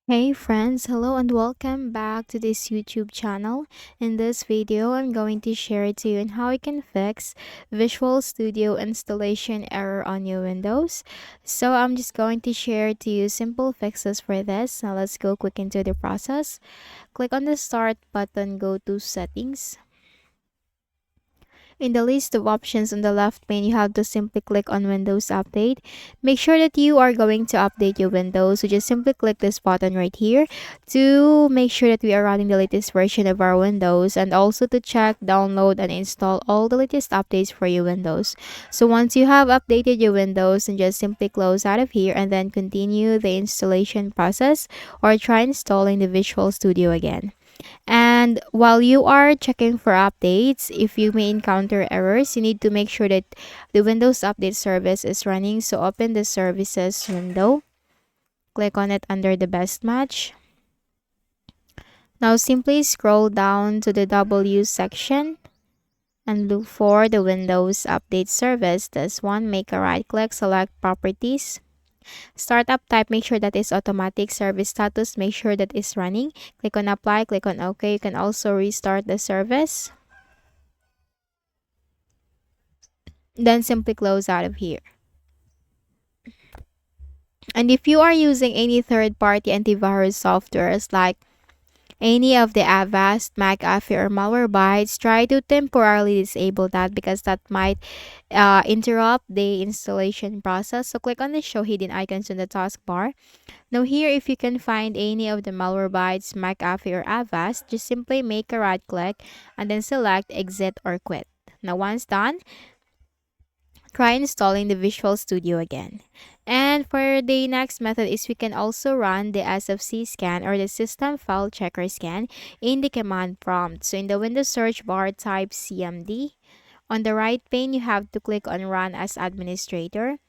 Hey friends, hello and welcome back to this YouTube channel. In this video, I'm going to share to you on how you can fix Visual Studio installation error on your Windows. So I'm just going to share to you simple fixes for this. Now let's go quick into the process. Click on the Start button, go to Settings. In the list of options on the left pane, you have to simply click on Windows Update. Make sure that you are going to update your Windows. So just simply click this button right here to make sure that we are running the latest version of our Windows, and also to check, download, and install all the latest updates for your Windows. So once you have updated your Windows, and just simply close out of here and then continue the installation process or try installing the Visual Studio again. And while you are checking for updates, if you may encounter errors, you need to make sure that the Windows Update service is running. So open the services window, click on it under the best match. Now simply scroll down to the W section and look for the Windows Update service. This one, make a right click, select properties. Startup type, make sure that is automatic. Service status, make sure that is running. Click on apply, click on OK. You can also restart the service. Then simply close out of here. And if you are using any third-party antivirus softwares like any of the Avast, McAfee, or Malwarebytes, try to temporarily disable that because that might interrupt the installation process. So click on the show hidden icons in the taskbar. Now here, if you can find any of the Malwarebytes, McAfee, or Avast, just simply make a right click and then select exit or quit. Now once done, try installing the Visual Studio again. And for the next method is we can also run the SFC scan or the system file checker scan in the command prompt. So in the Windows search bar, type CMD. On the right pane, you have to click on run as administrator.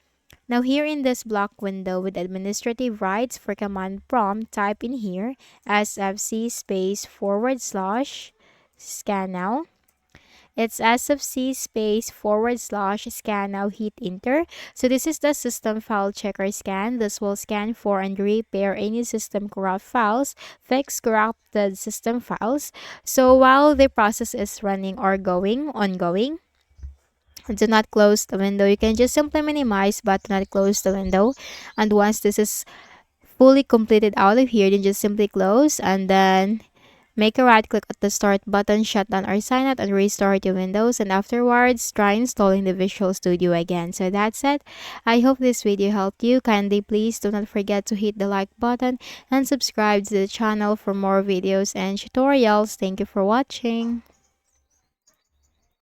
Now here in this block window with administrative rights for command prompt, type in here SFC space / scan now. It's SFC space / scan now, hit enter. So this is the system file checker scan. This will scan for and repair any system corrupt files, fix corrupted system files. So while the process is running or ongoing, do not close the window. You can just simply minimize but do not close the window. And once this is fully completed out of here, then just simply close and then make a right click at the start button, shut down or sign out, and restart your Windows. And afterwards, try installing the Visual Studio again. So that's it. I hope this video helped you. Kindly please do not forget to hit the like button and subscribe to the channel for more videos and tutorials. Thank you for watching.